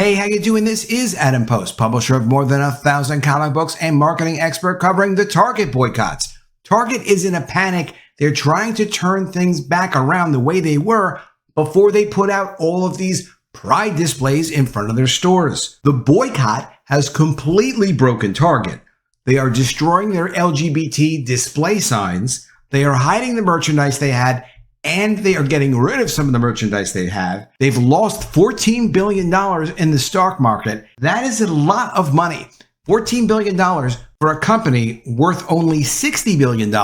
Hey, how you doing? This is Adam Post, publisher of more than 1,000 comic books and marketing expert covering the Target boycotts. Target is in a panic. They're trying to turn things back around the way they were before they put out all of these pride displays in front of their stores. The boycott has completely broken Target. They are destroying their LGBT display signs. They are hiding the merchandise they had, and they are getting rid of some of the merchandise they have. They've lost $14 billion in the stock market. That is a lot of money. $14 billion for a company worth only $60 billion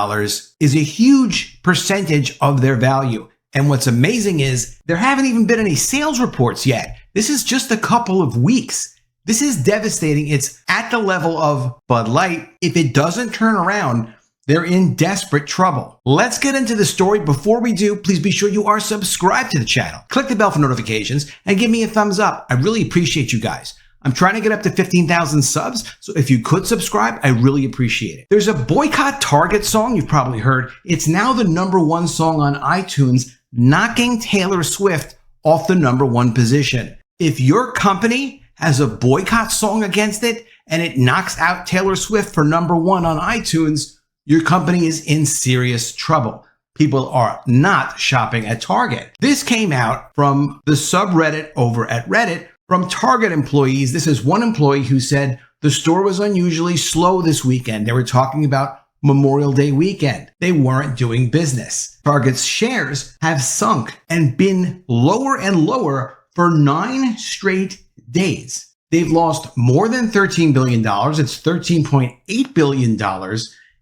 is a huge percentage of their value. And what's amazing is there haven't even been any sales reports yet. This is just a couple of weeks. This is devastating. It's at the level of Bud Light. If it doesn't turn around, they're in desperate trouble. Let's get into the story. Before we do, please be sure you are subscribed to the channel. Click the bell for notifications and give me a thumbs up. I really appreciate you guys. I'm trying to get up to 15,000 subs, so if you could subscribe, I really appreciate it. There's a Boycott Target song you've probably heard. It's now the #1 song on iTunes, knocking Taylor Swift off the #1 position. If your company has a boycott song against it and it knocks out Taylor Swift for #1 on iTunes, your company is in serious trouble. People are not shopping at Target. This came out from the subreddit over at Reddit from Target employees. This is one employee who said the store was unusually slow this weekend. They were talking about Memorial Day weekend. They weren't doing business. Target's shares have sunk and been lower and lower for 9 straight days. They've lost more than $13 billion. It's $13.8 billion.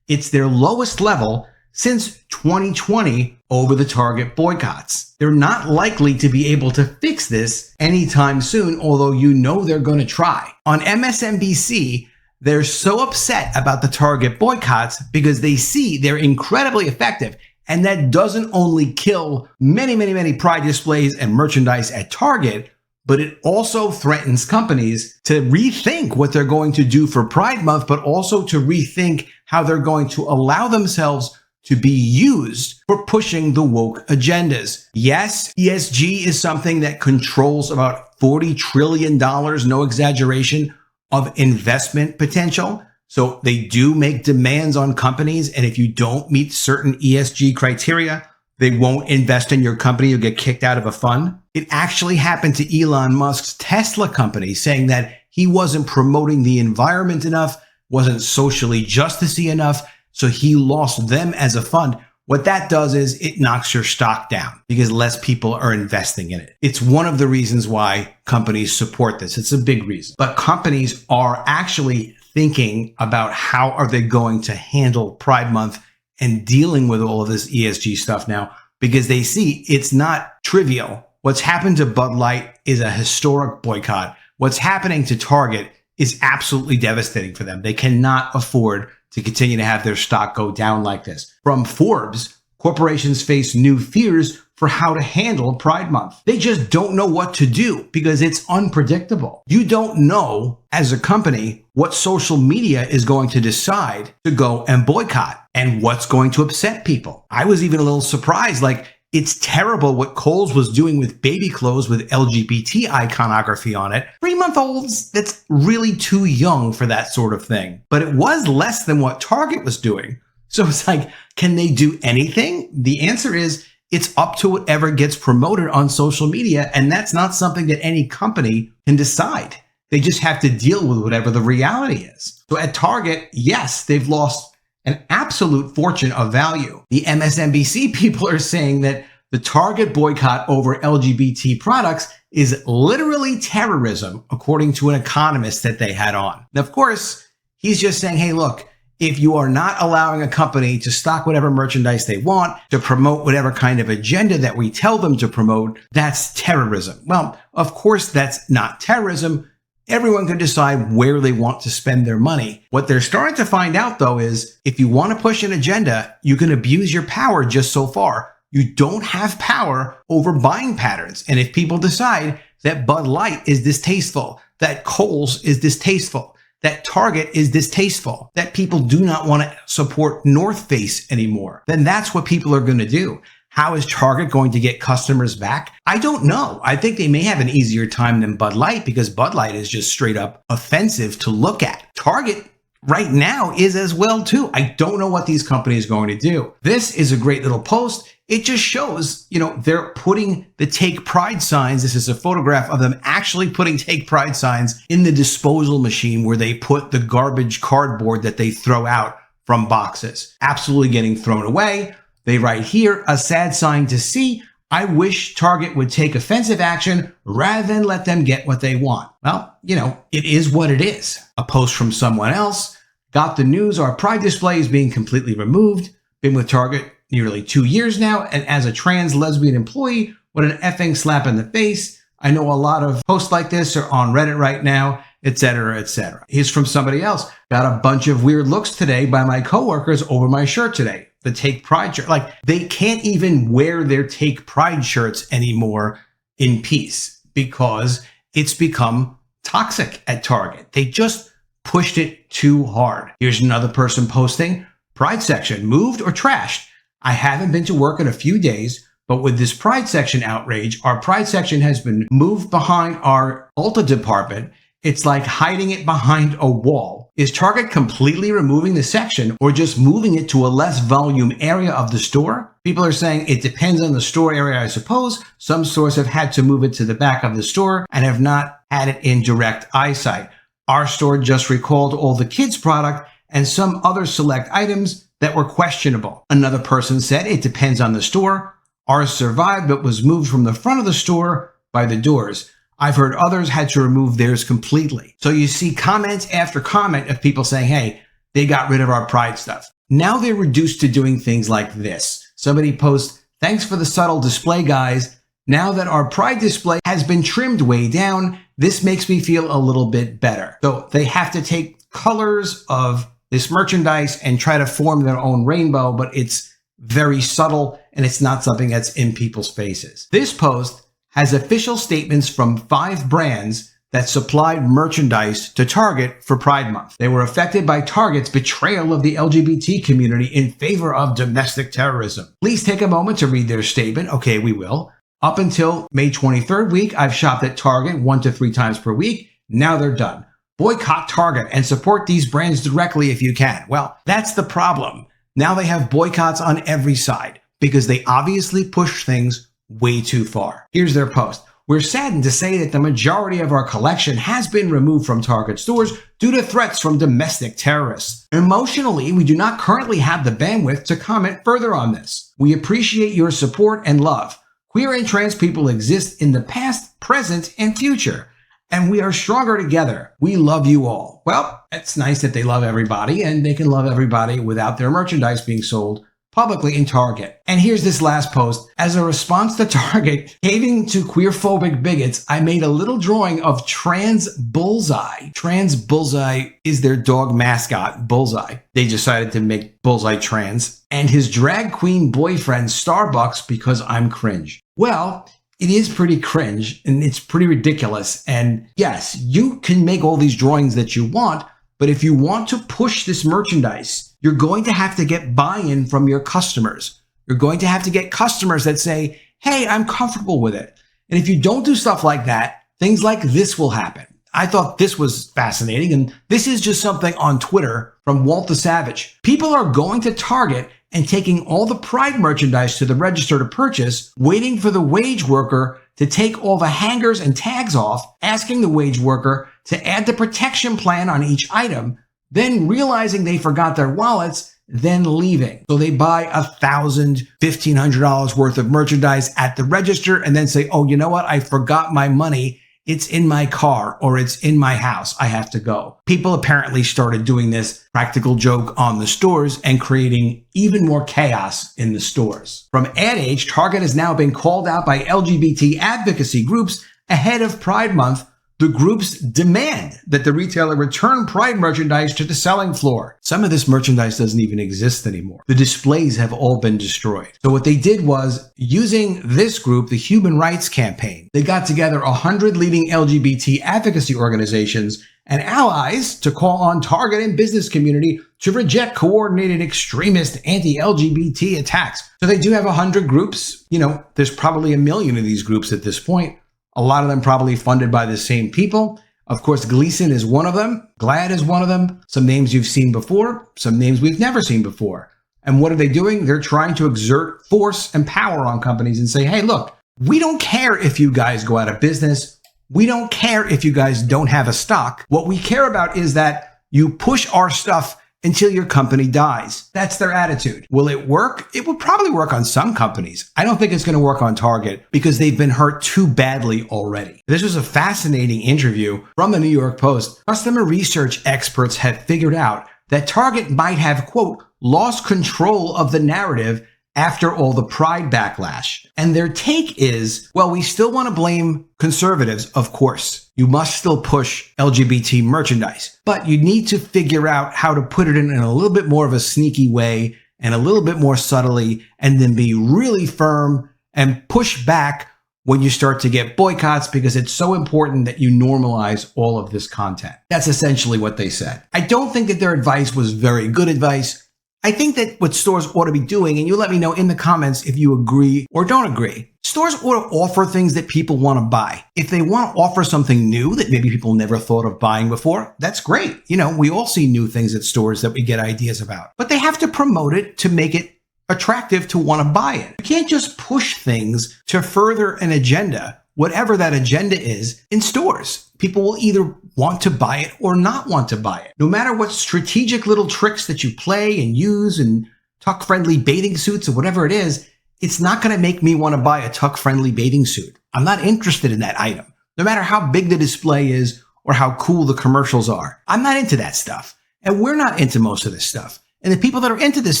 It's their lowest level since 2020 over the Target boycotts. They're not likely to be able to fix this anytime soon, although you know they're going to try. On MSNBC, they're so upset about the Target boycotts because they see they're incredibly effective. And that doesn't only kill many pride displays and merchandise at Target, but it also threatens companies to rethink what they're going to do for Pride Month, but also to rethink how they're going to allow themselves to be used for pushing the woke agendas. Yes, ESG is something that controls about $40 trillion, no exaggeration, of investment potential. So they do make demands on companies, and if you don't meet certain ESG criteria, they won't invest in your company. You'll get kicked out of a fund. It actually happened to Elon Musk's Tesla company, saying that he wasn't promoting the environment enough, wasn't socially justicey enough, so he lost them as a fund. What that does is it knocks your stock down because less people are investing in it. It's one of the reasons why companies support this. It's a big reason. But companies are actually thinking about how are they going to handle Pride Month and dealing with all of this ESG stuff now, because they see it's not trivial. What's happened to Bud Light is a historic boycott. What's happening to Target is absolutely devastating for them. They cannot afford to continue to have their stock go down like this. From Forbes, corporations face new fears for how to handle Pride Month. They just don't know what to do because it's unpredictable. You don't know as a company what social media is going to decide to go and boycott and what's going to upset people. I was even a little surprised, like, it's terrible what Kohl's was doing with baby clothes with LGBT iconography on it. 3-month-olds, that's really too young for that sort of thing. But it was less than what Target was doing. So it's like, can they do anything? The answer is it's up to whatever gets promoted on social media. And that's not something that any company can decide. They just have to deal with whatever the reality is. So at Target, yes, they've lost an absolute fortune of value. The MSNBC people are saying that the Target boycott over LGBT products is literally terrorism, according to an economist that they had on. And of course, he's just saying, hey, look, if you are not allowing a company to stock whatever merchandise they want, to promote whatever kind of agenda that we tell them to promote, that's terrorism. Well, of course, that's not terrorism. Everyone can decide where they want to spend their money. What they're starting to find out, though, is if you want to push an agenda, you can abuse your power just so far. You don't have power over buying patterns. And if people decide that Bud Light is distasteful, that Kohl's is distasteful, that Target is distasteful, that people do not want to support North Face anymore, then that's what people are going to do. How is Target going to get customers back? I don't know. I think they may have an easier time than Bud Light because Bud Light is just straight up offensive to look at. Target right now is as well too. I don't know what these companies are going to do. This is a great little post. It just shows, they're putting the Take Pride signs. This is a photograph of them actually putting Take Pride signs in the disposal machine where they put the garbage cardboard that they throw out from boxes. Absolutely getting thrown away. They write here, a sad sign to see. I wish Target would take offensive action rather than let them get what they want. Well, it is what it is. A post from someone else. Got the news. Our Pride display is being completely removed. Been with Target nearly 2 years now. And as a trans lesbian employee, what an effing slap in the face. I know a lot of posts like this are on Reddit right now, etc., etc. Here's from somebody else. Got a bunch of weird looks today by my coworkers over my shirt today. The Take Pride shirt. Like, they can't even wear their Take Pride shirts anymore in peace because it's become toxic at Target. They just pushed it too hard. Here's another person posting, Pride section moved or trashed. I haven't been to work in a few days, but with this Pride section outrage, our Pride section has been moved behind our Ulta department. It's like hiding it behind a wall. Is Target completely removing the section or just moving it to a less volume area of the store? People are saying it depends on the store area, I suppose. Some stores have had to move it to the back of the store and have not had it in direct eyesight. Our store just recalled all the kids' product and some other select items that were questionable. Another person said it depends on the store. Ours survived but was moved from the front of the store by the doors. I've heard others had to remove theirs completely. So you see comment after comment of people saying, hey, they got rid of our Pride stuff. Now they're reduced to doing things like this. Somebody posts, thanks for the subtle display, guys. Now that our Pride display has been trimmed way down, this makes me feel a little bit better. So they have to take colors of this merchandise and try to form their own rainbow, but it's very subtle and it's not something that's in people's faces. This post has official statements from 5 brands that supplied merchandise to Target for Pride Month. They were affected by Target's betrayal of the LGBT community in favor of domestic terrorism. Please take a moment to read their statement. Okay, we will. Up until May 23rd week, I've shopped at Target 1 to 3 times per week. Now they're done. Boycott Target and support these brands directly if you can. Well, that's the problem. Now they have boycotts on every side because they obviously push things way too far. Here's their post. We're saddened to say that the majority of our collection has been removed from Target stores due to threats from domestic terrorists. Emotionally, we do not currently have the bandwidth to comment further on this. We appreciate your support and love. Queer and trans people exist in the past, present, and future, and we are stronger together. We love you all. Well, it's nice that they love everybody, and they can love everybody without their merchandise being sold publicly in Target. And here's this last post. As a response to Target caving to queerphobic bigots, I made a little drawing of Trans Bullseye. Trans Bullseye is their dog mascot, Bullseye. They decided to make Bullseye trans. And his drag queen boyfriend, Starbucks, because I'm cringe. Well, it is pretty cringe and it's pretty ridiculous. And yes, you can make all these drawings that you want, but if you want to push this merchandise, you're going to have to get buy-in from your customers. You're going to have to get customers that say, hey, I'm comfortable with it. And if you don't do stuff like that, things like this will happen. I thought this was fascinating. And this is just something on Twitter from Walt the Savage. People are going to Target and taking all the Pride merchandise to the register to purchase, waiting for the wage worker to take all the hangers and tags off, asking the wage worker to add the protection plan on each item, then realizing they forgot their wallets, then leaving. So they buy $1,000, $1,500 worth of merchandise at the register and then say, oh, you know what? I forgot my money. It's in my car or it's in my house. I have to go. People apparently started doing this practical joke on the stores and creating even more chaos in the stores. From Ad Age, Target has now been called out by LGBT advocacy groups ahead of Pride Month The groups demand that the retailer return Pride merchandise to the selling floor. Some of this merchandise doesn't even exist anymore. The displays have all been destroyed. So what they did was, using this group, the Human Rights Campaign, they got together 100 leading LGBT advocacy organizations and allies to call on Target and business community to reject coordinated extremist anti-LGBT attacks. So they do have 100 groups. You know, there's probably 1 million of these groups at this point. A lot of them probably funded by the same people. Of course, Gleason is one of them. GLAAD is one of them. Some names you've seen before, some names we've never seen before. And what are they doing? They're trying to exert force and power on companies and say, hey, look, we don't care if you guys go out of business. We don't care if you guys don't have a stock. What we care about is that you push our stuff until your company dies. That's their attitude. Will it work? It will probably work on some companies. I don't think it's going to work on Target because they've been hurt too badly already. This was a fascinating interview from the New York Post. Customer research experts have figured out that Target might have, quote, lost control of the narrative after all the Pride backlash. And their take is, well, we still want to blame conservatives, of course. You must still push LGBT merchandise, but you need to figure out how to put it in a little bit more of a sneaky way and a little bit more subtly, and then be really firm and push back when you start to get boycotts, because it's so important that you normalize all of this content. That's essentially what they said. I don't think that their advice was very good advice. I think that what stores ought to be doing, and you let me know in the comments if you agree or don't agree, stores ought to offer things that people want to buy. If they want to offer something new that maybe people never thought of buying before, that's great. You know, we all see new things at stores that we get ideas about, but they have to promote it to make it attractive to want to buy it. You can't just push things to further an agenda, whatever that agenda is, in stores. People will either want to buy it or not want to buy it. No matter what strategic little tricks that you play and use and tuck-friendly bathing suits or whatever it is, it's not going to make me want to buy a tuck-friendly bathing suit. I'm not interested in that item, no matter how big the display is or how cool the commercials are. I'm not into that stuff. And we're not into most of this stuff. And the people that are into this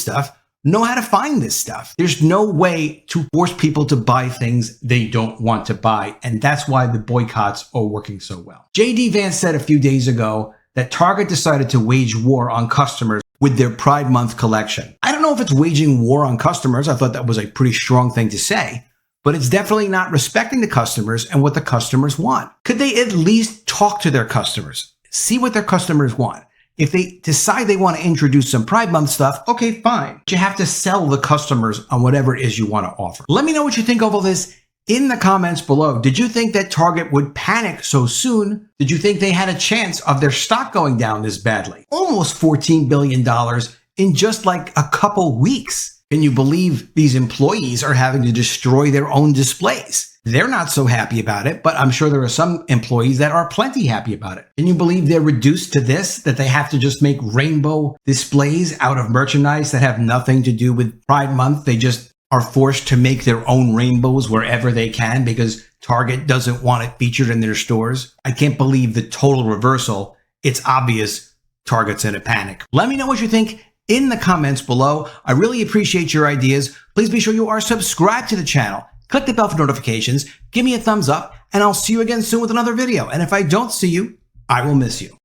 stuff know how to find this stuff. There's no way to force people to buy things they don't want to buy. And that's why the boycotts are working so well. JD Vance said a few days ago that Target decided to wage war on customers with their Pride Month collection. I don't know if it's waging war on customers. I thought that was a pretty strong thing to say, but it's definitely not respecting the customers and what the customers want. Could they at least talk to their customers, see what their customers want? If they decide they want to introduce some Pride Month stuff, okay, fine. But you have to sell the customers on whatever it is you want to offer. Let me know what you think of all this in the comments below. Did you think that Target would panic so soon? Did you think they had a chance of their stock going down this badly? Almost $14 billion in just like a couple weeks. Can you believe these employees are having to destroy their own displays? They're not so happy about it, but I'm sure there are some employees that are plenty happy about it. Can you believe they're reduced to this, that they have to just make rainbow displays out of merchandise that have nothing to do with Pride Month? They just are forced to make their own rainbows wherever they can because Target doesn't want it featured in their stores. I can't believe the total reversal. It's obvious Target's in a panic. Let me know what you think in the comments below. I really appreciate your ideas. Please be sure you are subscribed to the channel. Click the bell for notifications, give me a thumbs up, and I'll see you again soon with another video. And if I don't see you, I will miss you.